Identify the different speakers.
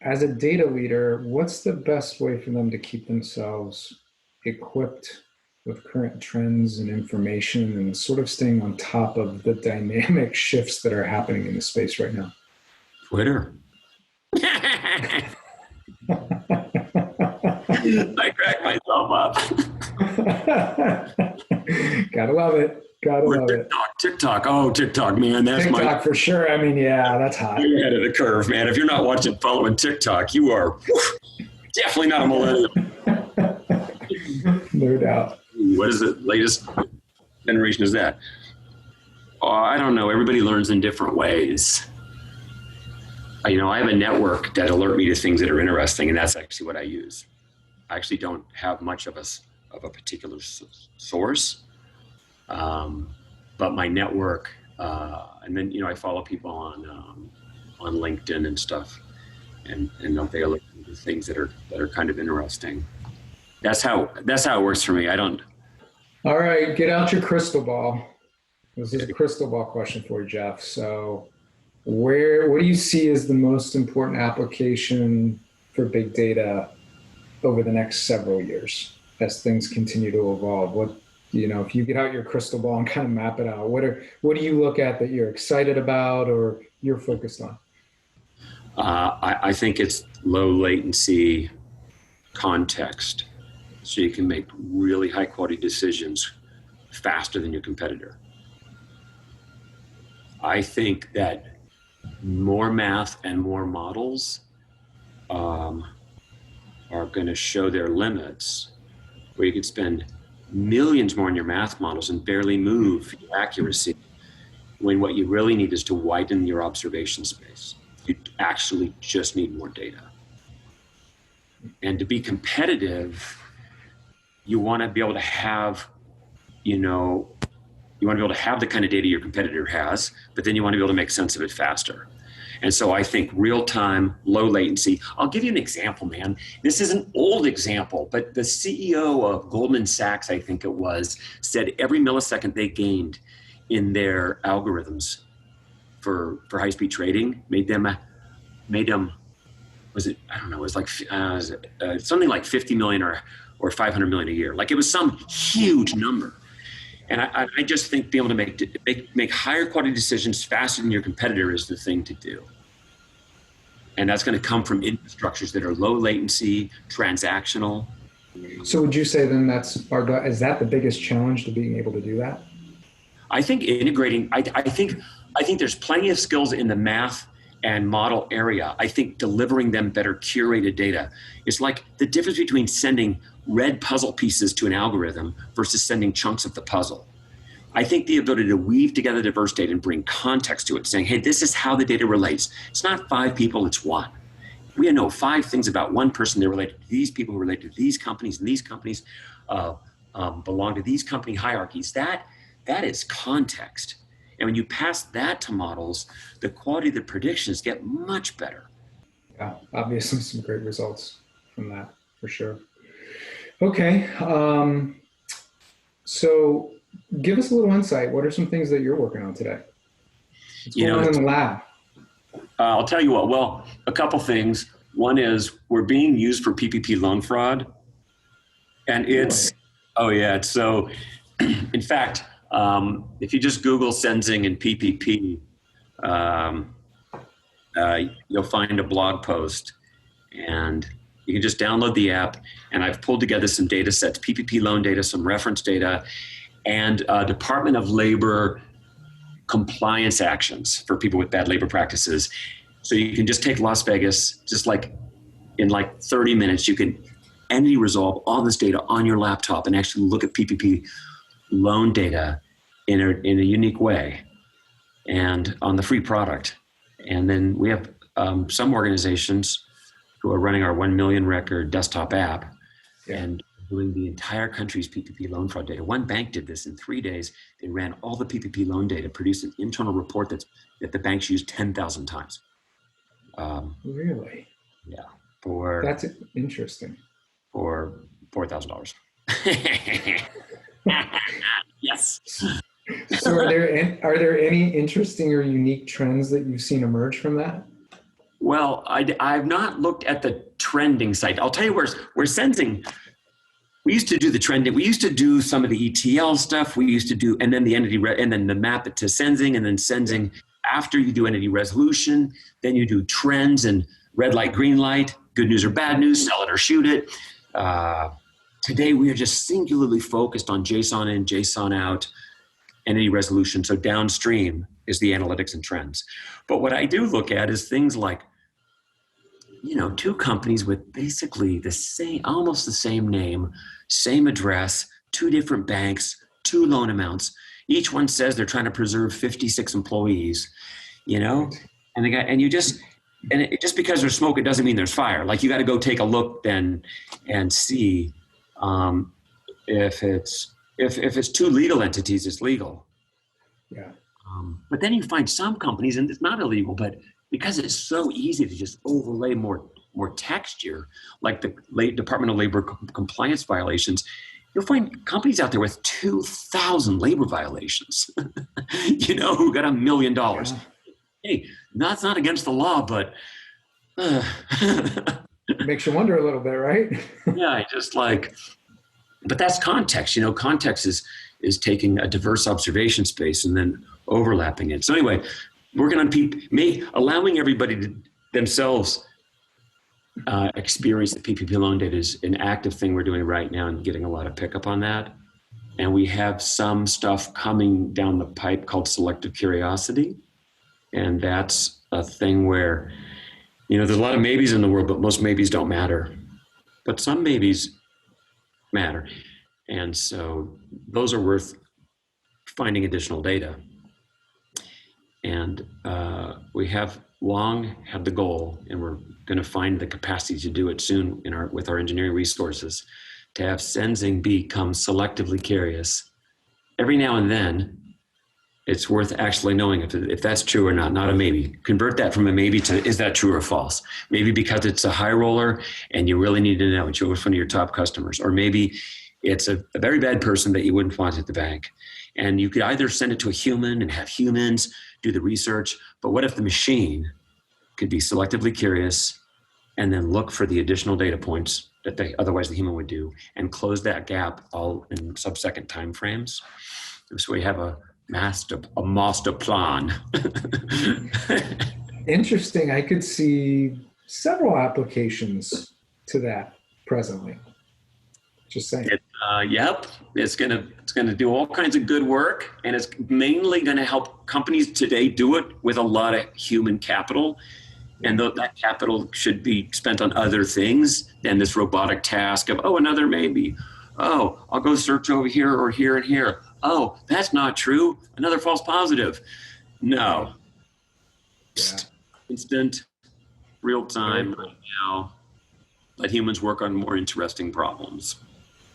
Speaker 1: as a data leader, what's the best way for them to keep themselves equipped with current trends and information and sort of staying on top of the dynamic shifts that are happening in the space right now?
Speaker 2: Twitter. I crack myself up.
Speaker 1: Gotta love it. Gotta
Speaker 2: Or
Speaker 1: love it.
Speaker 2: TikTok. Oh, TikTok, man. That's
Speaker 1: TikTok for sure. I mean, yeah, that's hot.
Speaker 2: You're ahead of the curve, man. If you're not following TikTok, you are definitely not a millennial.
Speaker 1: No doubt.
Speaker 2: What is the latest generation is that? Oh, I don't know. Everybody learns in different ways. I have a network that alert me to things that are interesting, and that's actually what I use. I actually don't have much of a particular source, but my network, and then I follow people on LinkedIn and stuff, and they alert me to things that are kind of interesting. That's how it works for me. I don't.
Speaker 1: All right, get out your crystal ball. This is a crystal ball question for you, Jeff. So, what do you see as the most important application for big data over the next several years as things continue to evolve? If you get out your crystal ball and kind of map it out, what do you look at that you're excited about or you're focused on?
Speaker 2: I think it's low latency context, so you can make really high quality decisions faster than your competitor. I think that more math and more models are going to show their limits, where you could spend millions more on your math models and barely move your accuracy, when what you really need is to widen your observation space. You actually just need more data. And to be competitive, you want to be able to have, the kind of data your competitor has, but then you want to be able to make sense of it faster. And so I think real-time, low latency. I'll give you an example, man. This is an old example, but the CEO of Goldman Sachs, I think it was, said every millisecond they gained in their algorithms for high-speed trading made them, was it, I don't know, it was like something like 50 million or 500 million a year. Like, it was some huge number. And I just think being able to make higher quality decisions faster than your competitor is the thing to do. And that's going to come from infrastructures that are low latency, transactional.
Speaker 1: So would you say then is that the biggest challenge to being able to do that?
Speaker 2: I think integrating, I think there's plenty of skills in the math and model area. I think delivering them better curated data is like the difference between sending red puzzle pieces to an algorithm versus sending chunks of the puzzle. I think the ability to weave together diverse data and bring context to it, saying, hey, this is how the data relates. It's not 5 people, it's 1. We know 5 things about one person. They're related to these people who relate to these companies, and these companies belong to these company hierarchies. That is context. And when you pass that to models, the quality of the predictions get much better.
Speaker 1: Yeah, obviously some great results from that, for sure. Okay, so give us a little insight. What are some things that you're working on today? What's going on in the lab?
Speaker 2: I'll tell you what. Well, a couple things. One is we're being used for PPP loan fraud, and it's so. In fact, if you just Google Senzing and PPP, you'll find a blog post, and you can just download the app. And I've pulled together some data sets, PPP loan data, some reference data, and Department of Labor compliance actions for people with bad labor practices. So you can just take Las Vegas, just like in 30 minutes, you can entity resolve all this data on your laptop and actually look at PPP loan data in a unique way and on the free product. And then we have some organizations who are running our 1 million record desktop app and doing the entire country's PPP loan fraud data. One bank did this in 3 days. They ran all the PPP loan data, produced an internal report that the banks used 10,000 times.
Speaker 1: Really?
Speaker 2: Yeah.
Speaker 1: That's interesting.
Speaker 2: For $4,000. Yes.
Speaker 1: So are there any interesting or unique trends that you've seen emerge from that?
Speaker 2: Well, I've not looked at the trending site. I'll tell you where Senzing, we used to do the trending. We used to do some of the ETL stuff. We used to do, and then the and then the map it to Senzing, and then Senzing after you do entity resolution, then you do trends and red light, green light, good news or bad news, sell it or shoot it. Today we are just singularly focused on JSON in, JSON out, entity resolution. So downstream is the analytics and trends. But what I do look at is things like, two companies with basically the same, almost the same name, same address, two different banks, two loan amounts. Each one says they're trying to preserve 56 employees, and just because there's smoke, it doesn't mean there's fire. Like, you got to go take a look then and see if it's two legal entities, it's legal.
Speaker 1: Yeah.
Speaker 2: But then you find some companies, and it's not illegal, but because it's so easy to just overlay more texture, like the Department of Labor compliance violations, you'll find companies out there with 2,000 labor violations, who got $1 million. Yeah. Hey, that's not against the law, but
Speaker 1: it makes you wonder a little bit, right?
Speaker 2: Yeah, but that's context. Context is taking a diverse observation space and then overlapping it. So anyway, working on allowing everybody to themselves experience the PPP loan data is an active thing we're doing right now and getting a lot of pickup on that. And we have some stuff coming down the pipe called selective curiosity. And that's a thing where, there's a lot of maybes in the world, but most maybes don't matter. But some maybes matter. And so those are worth finding additional data. And we have long had the goal, and we're going to find the capacity to do it soon with our engineering resources, to have Senzing become selectively curious. Every now and then, it's worth actually knowing if that's true or not a maybe. Convert that from a maybe to, is that true or false? Maybe because it's a high roller and you really need to know, it's one of your top customers. Or maybe it's a very bad person that you wouldn't want at the bank. And you could either send it to a human and have humans do the research, but what if the machine could be selectively curious and then look for the additional data points that otherwise the human would do, and close that gap all in sub-second timeframes? So we have a master plan.
Speaker 1: Interesting. I could see several applications to that presently. Just saying.
Speaker 2: Yep, it's gonna do all kinds of good work, and it's mainly gonna help companies today do it with a lot of human capital, and that capital should be spent on other things than this robotic task of, another maybe. Oh, I'll go search over here or here and here. Oh, that's not true. Another false positive. No.
Speaker 1: Yeah.
Speaker 2: Instant, real time, right now. Let humans work on more interesting problems.